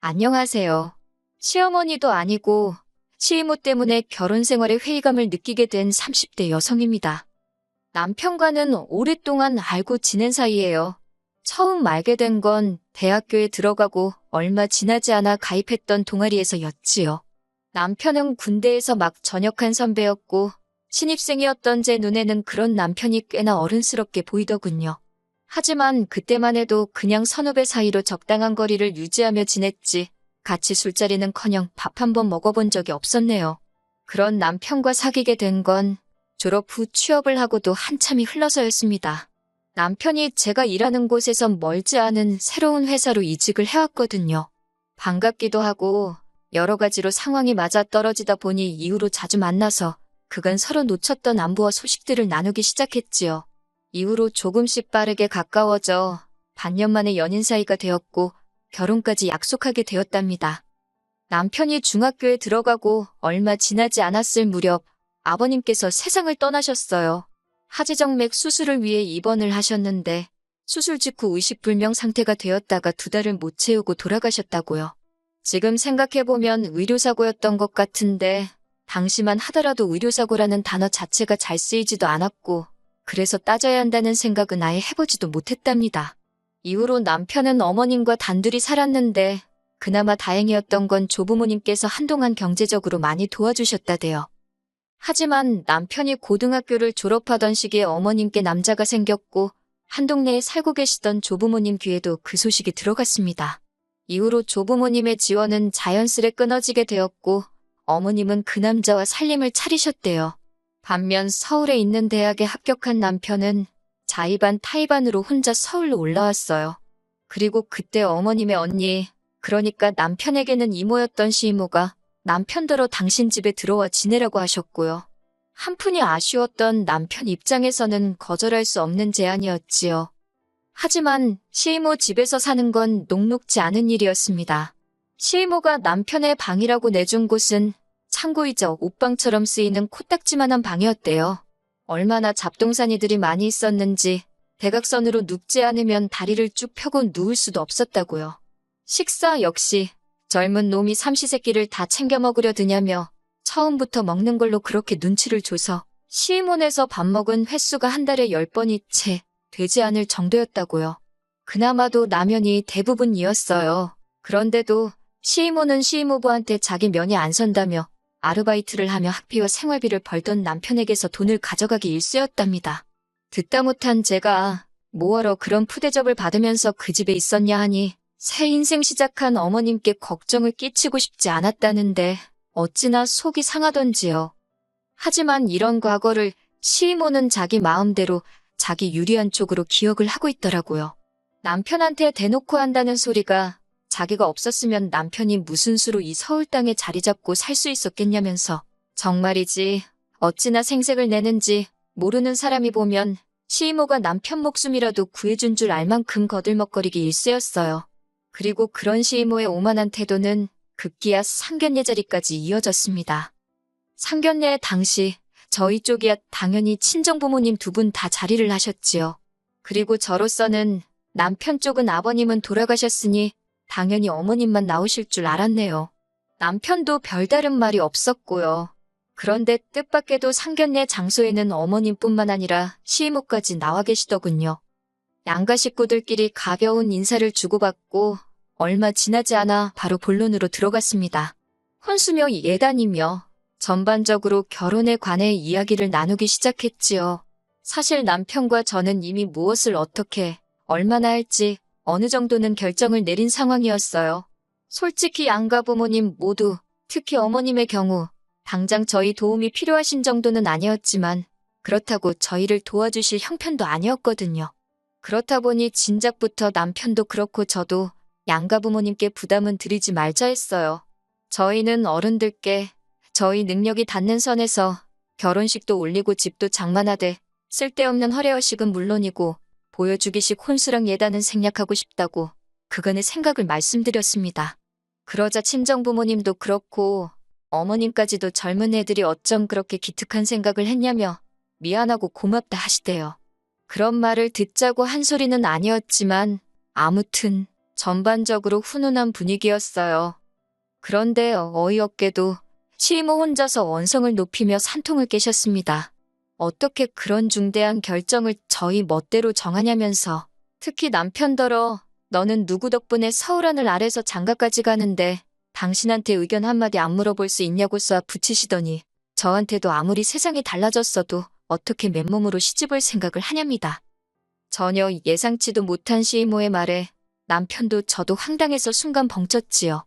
안녕하세요. 시어머니도 아니고 시이모 때문에 결혼 생활에 회의감을 느끼게 된 30대 여성입니다. 남편과는 오랫동안 알고 지낸 사이예요. 처음 알게 된 건 대학교에 들어가고 얼마 지나지 않아 가입했던 동아리에서였지요. 남편은 군대에서 막 전역한 선배였고 신입생이었던 제 눈에는 그런 남편이 꽤나 어른스럽게 보이더군요. 하지만 그때만 해도 그냥 선후배 사이로 적당한 거리를 유지하며 지냈지 같이 술자리는커녕 밥 한 번 먹어본 적이 없었네요. 그런 남편과 사귀게 된 건 졸업 후 취업을 하고도 한참이 흘러서였습니다. 남편이 제가 일하는 곳에서 멀지 않은 새로운 회사로 이직을 해왔거든요. 반갑기도 하고 여러 가지로 상황이 맞아떨어지다 보니 이후로 자주 만나서 그간 서로 놓쳤던 안부와 소식들을 나누기 시작했지요. 이후로 조금씩 빠르게 가까워져 반년 만에 연인 사이가 되었고 결혼까지 약속하게 되었답니다. 남편이 중학교에 들어가고 얼마 지나지 않았을 무렵 아버님께서 세상을 떠나셨어요. 하지정맥 수술을 위해 입원을 하셨는데 수술 직후 의식불명 상태가 되었다가 2달을 못 채우고 돌아가셨다고요. 지금 생각해보면 의료사고였던 것 같은데 당시만 하더라도 의료사고라는 단어 자체가 잘 쓰이지도 않았고 그래서 따져야 한다는 생각은 아예 해보지도 못했답니다. 이후로 남편은 어머님과 단둘이 살았는데 그나마 다행이었던 건 조부모님께서 한동안 경제적으로 많이 도와주셨다대요. 하지만 남편이 고등학교를 졸업하던 시기에 어머님께 남자가 생겼고 한 동네에 살고 계시던 조부모님 귀에도 그 소식이 들어갔습니다. 이후로 조부모님의 지원은 자연스레 끊어지게 되었고 어머님은 그 남자와 살림을 차리셨대요. 반면 서울에 있는 대학에 합격한 남편은 자의반 타의반으로 혼자 서울로 올라왔어요. 그리고 그때 어머님의 언니, 그러니까 남편에게는 이모였던 시이모가 남편더러 당신 집에 들어와 지내라고 하셨고요. 한푼이 아쉬웠던 남편 입장에서는 거절할 수 없는 제안이었지요. 하지만 시이모 집에서 사는 건 녹록지 않은 일이었습니다. 시이모가 남편의 방이라고 내준 곳은 창고이자 옷방처럼 쓰이는 코딱지만한 방이었대요. 얼마나 잡동사니들이 많이 있었는지 대각선으로 눕지 않으면 다리를 쭉 펴고 누울 수도 없었다고요. 식사 역시 젊은 놈이 삼시세끼를 다 챙겨 먹으려 드냐며 처음부터 먹는 걸로 그렇게 눈치를 줘서 시이몬에서 밥 먹은 횟수가 한 달에 10번이 채 되지 않을 정도였다고요. 그나마도 라면이 대부분이었어요. 그런데도 시이모는 시이모부한테 자기 면이 안 선다며 아르바이트를 하며 학비와 생활비를 벌던 남편에게서 돈을 가져가기 일쑤였답니다. 듣다 못한 제가 뭐하러 그런 푸대접을 받으면서 그 집에 있었냐 하니 새 인생 시작한 어머님께 걱정을 끼치고 싶지 않았다는데 어찌나 속이 상하던지요. 하지만 이런 과거를 시이모는 자기 마음대로 자기 유리한 쪽으로 기억을 하고 있더라고요. 남편한테 대놓고 한다는 소리가 자기가 없었으면 남편이 무슨 수로 이 서울 땅에 자리 잡고 살 수 있었겠냐면서 정말이지 어찌나 생색을 내는지 모르는 사람이 보면 시이모가 남편 목숨이라도 구해준 줄 알 만큼 거들먹거리기 일쑤였어요. 그리고 그런 시이모의 오만한 태도는 급기야 상견례 자리까지 이어졌습니다. 상견례 당시 저희 쪽이야 당연히 친정부모님 2분 다 자리를 하셨지요. 그리고 저로서는 남편 쪽은 아버님은 돌아가셨으니 당연히 어머님만 나오실 줄 알았네요. 남편도 별다른 말이 없었고요. 그런데 뜻밖에도 상견례 장소에는 어머님뿐만 아니라 시이모까지 나와 계시더군요. 양가 식구들끼리 가벼운 인사를 주고받고 얼마 지나지 않아 바로 본론으로 들어갔습니다. 혼수며 예단이며 전반적으로 결혼에 관해 이야기를 나누기 시작했지요. 사실 남편과 저는 이미 무엇을 어떻게 얼마나 할지 어느 정도는 결정을 내린 상황이었어요. 솔직히 양가 부모님 모두, 특히 어머님의 경우 당장 저희 도움이 필요하신 정도는 아니었지만 그렇다고 저희를 도와주실 형편도 아니었거든요. 그렇다 보니 진작부터 남편도 그렇고 저도 양가 부모님께 부담은 드리지 말자 했어요. 저희는 어른들께 저희 능력이 닿는 선에서 결혼식도 올리고 집도 장만하되 쓸데없는 허례허식은 물론이고 보여주기식 혼수랑 예단은 생략하고 싶다고 그간의 생각을 말씀드렸습니다. 그러자 친정부모님도 그렇고 어머님까지도 젊은 애들이 어쩜 그렇게 기특한 생각을 했냐며 미안하고 고맙다 하시대요. 그런 말을 듣자고 한 소리는 아니었지만 아무튼 전반적으로 훈훈한 분위기였어요. 그런데 어이없게도 시모 혼자서 원성을 높이며 산통을 깨셨습니다. 어떻게 그런 중대한 결정을 저희 멋대로 정하냐면서. 특히 남편더러 너는 누구 덕분에 서울 하늘 아래서 장가까지 가는데 당신한테 의견 한마디 안 물어볼 수 있냐고 쏘아 붙이시더니 저한테도 아무리 세상이 달라졌어도 어떻게 맨몸으로 시집을 생각을 하냐입니다. 전혀 예상치도 못한 시이모의 말에 남편도 저도 황당해서 순간 벙쪘지요.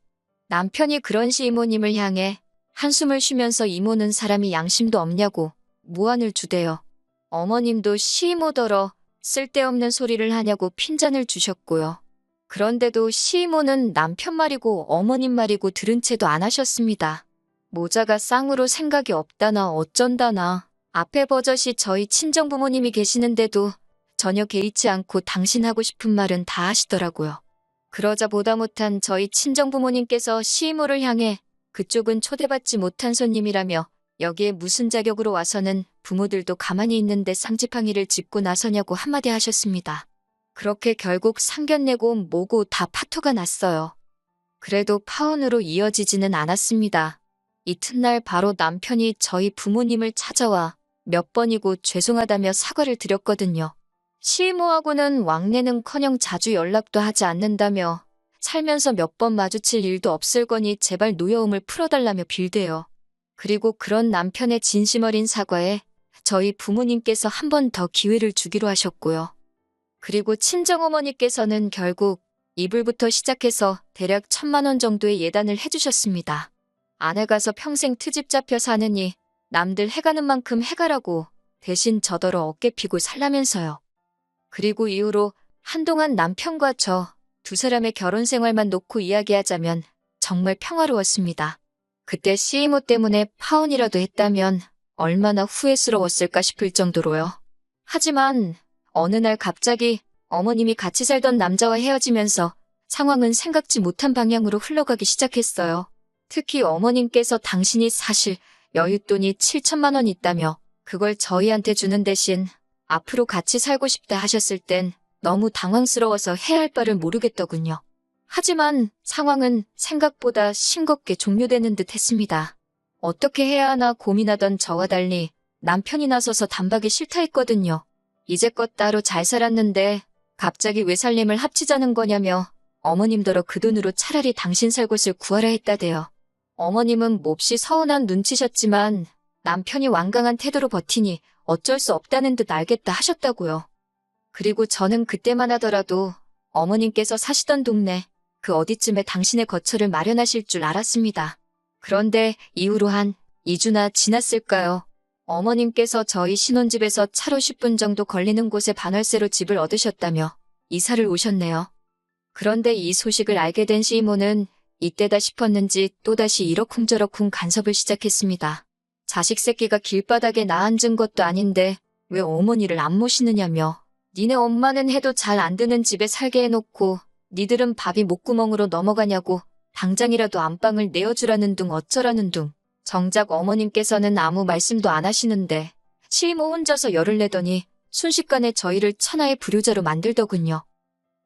남편이 그런 시이모님을 향해 한숨을 쉬면서 이모는 사람이 양심도 없냐고 무안을 주대요. 어머님도 시이모더러 쓸데없는 소리를 하냐고 핀잔을 주셨고요. 그런데도 시이모는 남편 말이고 어머님 말이고 들은 채도 안 하셨습니다. 모자가 쌍으로 생각이 없다나 어쩐다나. 앞에 버젓이 저희 친정부모님이 계시는데도 전혀 개의치 않고 당신 하고 싶은 말은 다 하시더라고요. 그러자 보다 못한 저희 친정부모님께서 시이모를 향해 그쪽은 초대받지 못한 손님이라며 여기에 무슨 자격으로 와서는 부모들도 가만히 있는데 쌍지팡이를 짚고 나서냐고 한마디 하셨습니다. 그렇게 결국 상견례고 뭐고 다 파토가 났어요. 그래도 파혼으로 이어지지는 않았습니다. 이튿날 바로 남편이 저희 부모님을 찾아와 몇 번이고 죄송하다며 사과를 드렸거든요. 시이모하고는 왕래는커녕 자주 연락도 하지 않는다며 살면서 몇 번 마주칠 일도 없을 거니 제발 노여움을 풀어달라며 빌대요. 그리고 그런 남편의 진심 어린 사과에 저희 부모님께서 한 번 더 기회를 주기로 하셨고요. 그리고 친정어머니께서는 결국 이불부터 시작해서 대략 1,000만 원 정도의 예단을 해주셨습니다. 아내 가서 평생 트집 잡혀 사느니 남들 해가는 만큼 해가라고 대신 저더러 어깨 피고 살라면서요. 그리고 이후로 한동안 남편과 저 두 사람의 결혼 생활만 놓고 이야기하자면 정말 평화로웠습니다. 그때 시이모 때문에 파혼이라도 했다면 얼마나 후회스러웠을까 싶을 정도로요. 하지만 어느 날 갑자기 어머님이 같이 살던 남자와 헤어지면서 상황은 생각지 못한 방향으로 흘러가기 시작했어요. 특히 어머님께서 당신이 사실 여윳돈이 7천만 원 있다며 그걸 저희한테 주는 대신 앞으로 같이 살고 싶다 하셨을 땐 너무 당황스러워서 해야 할 바를 모르겠더군요. 하지만 상황은 생각보다 싱겁게 종료되는 듯 했습니다. 어떻게 해야 하나 고민하던 저와 달리 남편이 나서서 단박에 싫다 했거든요. 이제껏 따로 잘 살았는데 갑자기 왜 살림을 합치자는 거냐며 어머님더러 그 돈으로 차라리 당신 살 곳을 구하라 했다대요. 어머님은 몹시 서운한 눈치셨지만 남편이 완강한 태도로 버티니 어쩔 수 없다는 듯 알겠다 하셨다고요. 그리고 저는 그때만 하더라도 어머님께서 사시던 동네 그 어디쯤에 당신의 거처를 마련하실 줄 알았습니다. 그런데 이후로 한 2주나 지났을까요? 어머님께서 저희 신혼집에서 차로 10분 정도 걸리는 곳에 반월세로 집을 얻으셨다며 이사를 오셨네요. 그런데 이 소식을 알게 된 시이모는 이때다 싶었는지 또다시 이러쿵저러쿵 간섭을 시작했습니다. 자식 새끼가 길바닥에 나앉은 것도 아닌데 왜 어머니를 안 모시느냐며 니네 엄마는 해도 잘 안 드는 집에 살게 해놓고 니들은 밥이 목구멍으로 넘어가냐고 당장이라도 안방을 내어주라는 둥 어쩌라는 둥. 정작 어머님께서는 아무 말씀도 안 하시는데 시이모 혼자서 열을 내더니 순식간에 저희를 천하의 불효자로 만들더군요.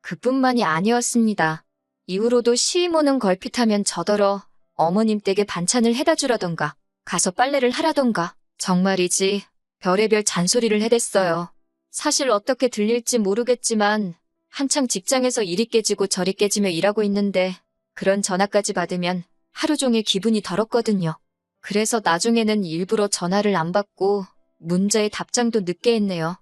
그뿐만이 아니었습니다. 이후로도 시이모는 걸핏하면 저더러 어머님 댁에 반찬을 해다 주라던가 가서 빨래를 하라던가 정말이지 별의별 잔소리를 해댔어요. 사실 어떻게 들릴지 모르겠지만 한창 직장에서 이리 깨지고 저리 깨지며 일하고 있는데 그런 전화까지 받으면 하루 종일 기분이 더럽거든요. 그래서 나중에는 일부러 전화를 안 받고 문자에 답장도 늦게 했네요.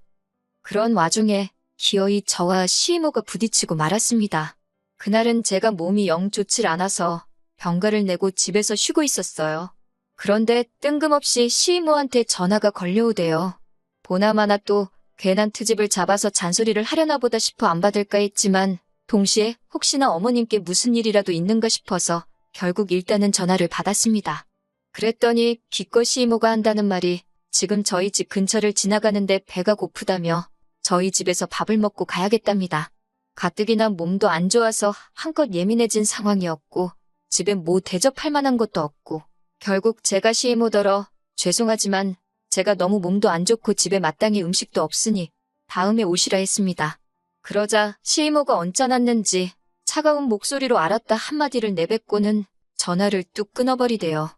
그런 와중에 기어이 저와 시이모가 부딪히고 말았습니다. 그날은 제가 몸이 영 좋질 않아서 병가를 내고 집에서 쉬고 있었어요. 그런데 뜬금없이 시이모한테 전화가 걸려오대요. 보나마나 또 괜한 트집을 잡아서 잔소리를 하려나 보다 싶어 안 받을까 했지만 동시에 혹시나 어머님께 무슨 일이라도 있는가 싶어서 결국 일단은 전화를 받았습니다. 그랬더니 기껏 시이모가 한다는 말이 지금 저희 집 근처를 지나가는데 배가 고프다며 저희 집에서 밥을 먹고 가야겠답니다. 가뜩이나 몸도 안 좋아서 한껏 예민해진 상황이었고 집에 뭐 대접할 만한 것도 없고 결국 제가 시이모더러 죄송하지만 제가 너무 몸도 안 좋고 집에 마땅히 음식도 없으니 다음에 오시라 했습니다. 그러자 시이모가 언짢았는지 차가운 목소리로 알았다 한마디를 내뱉고는 전화를 뚝 끊어버리대요.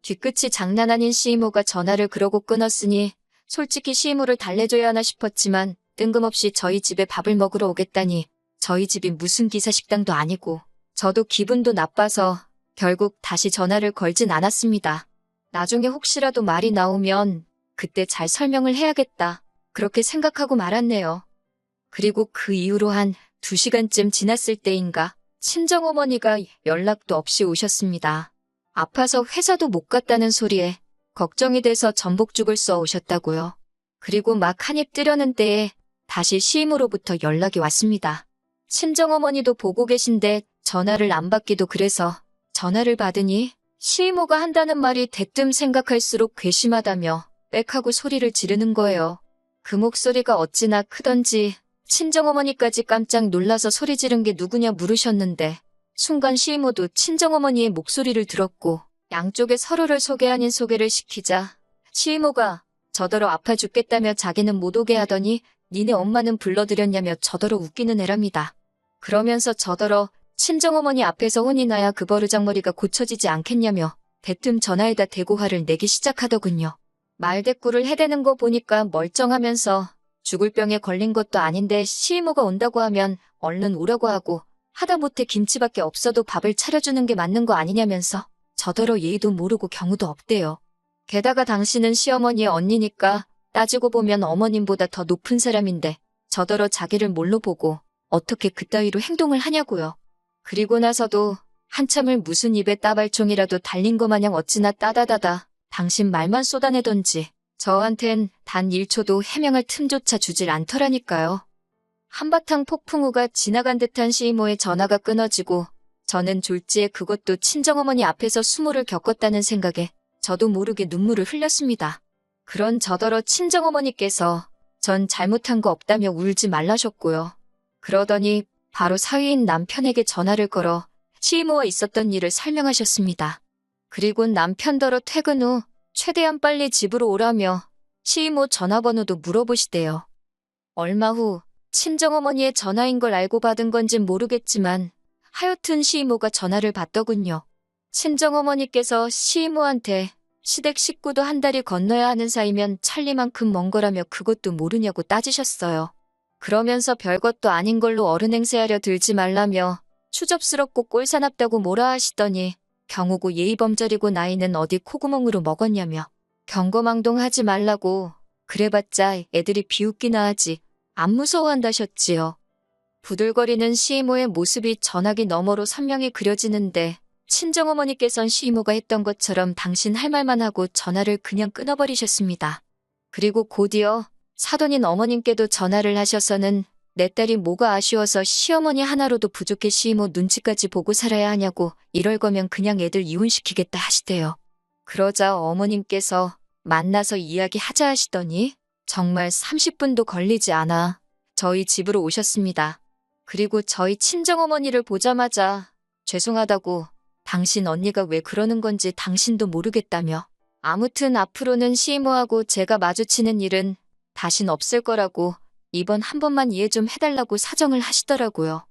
뒤끝이 장난 아닌 시이모가 전화를 그러고 끊었으니 솔직히 시이모를 달래줘야 하나 싶었지만 뜬금없이 저희 집에 밥을 먹으러 오겠다니 저희 집이 무슨 기사식당도 아니고 저도 기분도 나빠서 결국 다시 전화를 걸진 않았습니다. 나중에 혹시라도 말이 나오면 그때 잘 설명을 해야겠다. 그렇게 생각하고 말았네요. 그리고 그 이후로 한 2시간쯤 지났을 때인가 친정어머니가 연락도 없이 오셨습니다. 아파서 회사도 못 갔다는 소리에 걱정이 돼서 전복죽을 써 오셨다고요. 그리고 막 한입 뜨려는 때에 다시 시임으로부터 연락이 왔습니다. 친정어머니도 보고 계신데 전화를 안 받기도 그래서 전화를 받으니 시이모가 한다는 말이 대뜸 생각할수록 괘씸하다며 빽하고 소리를 지르는 거예요. 그 목소리가 어찌나 크던지 친정어머니까지 깜짝 놀라서 소리 지른 게 누구냐 물으셨는데 순간 시이모도 친정어머니의 목소리를 들었고 양쪽에 서로를 소개 아닌 소개를 시키자 시이모가 저더러 아파 죽겠다며 자기는 못 오게 하더니 니네 엄마는 불러들였냐며 저더러 웃기는 애랍니다. 그러면서 저더러 친정어머니 앞에서 혼이 나야 그 버르장머리가 고쳐지지 않겠냐며 대뜸 전화에다 대고 화를 내기 시작하더군요. 말대꾸를 해대는 거 보니까 멀쩡하면서 죽을 병에 걸린 것도 아닌데 시이모가 온다고 하면 얼른 오라고 하고 하다못해 김치밖에 없어도 밥을 차려주는 게 맞는 거 아니냐면서 저더러 예의도 모르고 경우도 없대요. 게다가 당신은 시어머니의 언니니까 따지고 보면 어머님보다 더 높은 사람인데 저더러 자기를 뭘로 보고 어떻게 그따위로 행동을 하냐고요. 그리고 나서도 한참을 무슨 입에 따발총이라도 달린 거 마냥 어찌나 따다다다 당신 말만 쏟아내던지 저한텐 단 1초도 해명할 틈조차 주질 않더라니까요. 한바탕 폭풍우가 지나간 듯한 시이모의 전화가 끊어지고 저는 졸지에 그것도 친정어머니 앞에서 수모를 겪었다는 생각에 저도 모르게 눈물을 흘렸습니다. 그런 저더러 친정어머니께서 전 잘못한 거 없다며 울지 말라셨고요. 그러더니 바로 사위인 남편에게 전화를 걸어 시이모와 있었던 일을 설명하셨습니다. 그리고 남편더러 퇴근 후 최대한 빨리 집으로 오라며 시이모 전화번호도 물어보시대요. 얼마 후 친정어머니의 전화인 걸 알고 받은 건진 모르겠지만 하여튼 시이모가 전화를 받더군요. 친정어머니께서 시이모한테 시댁 식구도 한 달이 건너야 하는 사이면 찰리만큼 먼 거라며 그것도 모르냐고 따지셨어요. 그러면서 별것도 아닌 걸로 어른 행세하려 들지 말라며 추접스럽고 꼴사납다고 뭐라 하시더니 경우고 예의범절이고 나이는 어디 콧구멍으로 먹었냐며 경거망동하지 말라고 그래봤자 애들이 비웃기나 하지 안 무서워한다셨지요. 부들거리는 시이모의 모습이 전화기 너머로 선명히 그려지는데 친정어머니께선 시이모가 했던 것처럼 당신 할 말만 하고 전화를 그냥 끊어버리셨습니다. 그리고 곧이어 사돈인 어머님께도 전화를 하셔서는 내 딸이 뭐가 아쉬워서 시어머니 하나로도 부족해 시이모 눈치까지 보고 살아야 하냐고 이럴 거면 그냥 애들 이혼시키겠다 하시대요. 그러자 어머님께서 만나서 이야기하자 하시더니 정말 30분도 걸리지 않아 저희 집으로 오셨습니다. 그리고 저희 친정어머니를 보자마자 죄송하다고 당신 언니가 왜 그러는 건지 당신도 모르겠다며 아무튼 앞으로는 시이모하고 제가 마주치는 일은 다신 없을 거라고 이번 한 번만 이해 좀 해달라고 사정을 하시더라고요.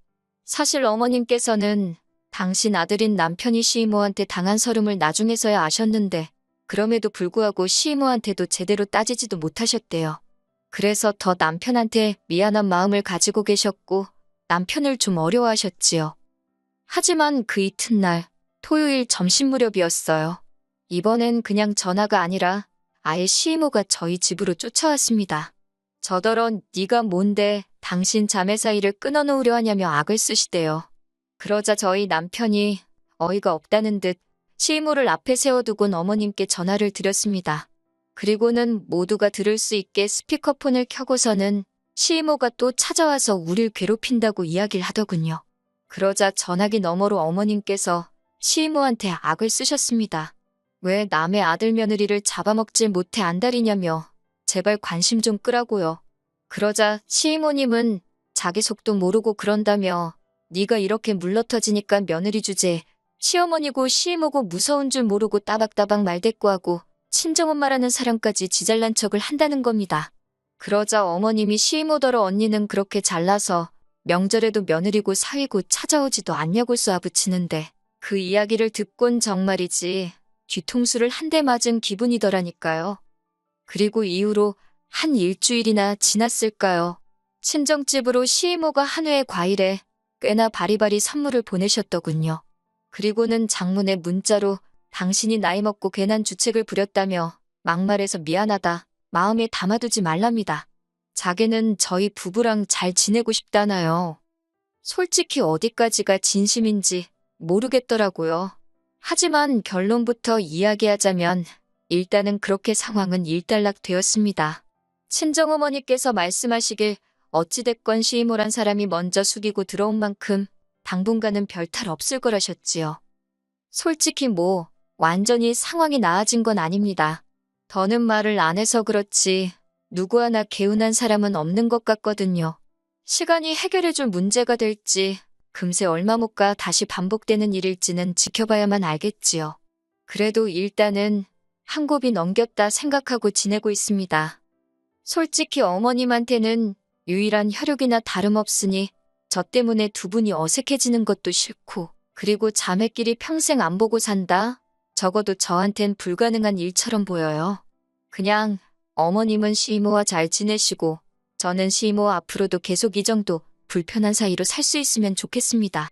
사실 어머님께서는 당신 아들인 남편이 시이모한테 당한 서름을 나중에서야 아셨는데 그럼에도 불구하고 시이모한테도 제대로 따지지도 못하셨대요. 그래서 더 남편한테 미안한 마음을 가지고 계셨고 남편을 좀 어려워하셨지요. 하지만 그 이튿날 토요일 점심 무렵이었어요. 이번엔 그냥 전화가 아니라 아예 시이모가 저희 집으로 쫓아왔습니다. 저더러 네가 뭔데 당신 자매 사이를 끊어놓으려 하냐며 악을 쓰시대요. 그러자 저희 남편이 어이가 없다는 듯 시이모를 앞에 세워두곤 어머님께 전화를 드렸습니다. 그리고는 모두가 들을 수 있게 스피커폰을 켜고서는 시이모가 또 찾아와서 우릴 괴롭힌다고 이야기를 하더군요. 그러자 전화기 너머로 어머님께서 시이모한테 악을 쓰셨습니다. 왜 남의 아들 며느리를 잡아먹질 못해 안달이냐며 제발 관심 좀 끄라고요. 그러자 시이모님은 자기 속도 모르고 그런다며 네가 이렇게 물러터지니까 며느리 주제 시어머니고 시이모고 무서운 줄 모르고 따박따박 말대꾸하고 친정엄마라는 사람까지 지잘난 척을 한다는 겁니다. 그러자 어머님이 시이모더러 언니는 그렇게 잘나서 명절에도 며느리고 사위고 찾아오지도 않냐고 쏘아붙이는데 그 이야기를 듣곤 정말이지 뒤통수를 한 대 맞은 기분이더라니까요. 그리고 이후로 한 일주일이나 지났을까요? 친정집으로 시이모가 한 회의 과일에 꽤나 바리바리 선물을 보내셨더군요. 그리고는 장문의 문자로 당신이 나이 먹고 괜한 주책을 부렸다며 막말해서 미안하다. 마음에 담아두지 말랍니다. 자기는 저희 부부랑 잘 지내고 싶다나요. 솔직히 어디까지가 진심인지 모르겠더라고요. 하지만 결론부터 이야기하자면 일단은 그렇게 상황은 일단락 되었습니다. 친정어머니께서 말씀하시길 어찌됐건 시이모란 사람이 먼저 숙이고 들어온 만큼 당분간은 별탈 없을 거라셨지요. 솔직히 완전히 상황이 나아진 건 아닙니다. 더는 말을 안 해서 그렇지 누구 하나 개운한 사람은 없는 것 같거든요. 시간이 해결해줄 문제가 될지 금세 얼마 못 가 다시 반복되는 일일지는 지켜봐야만 알겠지요. 그래도 일단은 한 곱이 넘겼다 생각하고 지내고 있습니다. 솔직히 어머님한테는 유일한 혈육이나 다름없으니 저 때문에 두 분이 어색해지는 것도 싫고 그리고 자매끼리 평생 안 보고 산다? 적어도 저한텐 불가능한 일처럼 보여요. 그냥 어머님은 시이모와 잘 지내시고 저는 시이모 앞으로도 계속 이 정도 불편한 사이로 살 수 있으면 좋겠습니다.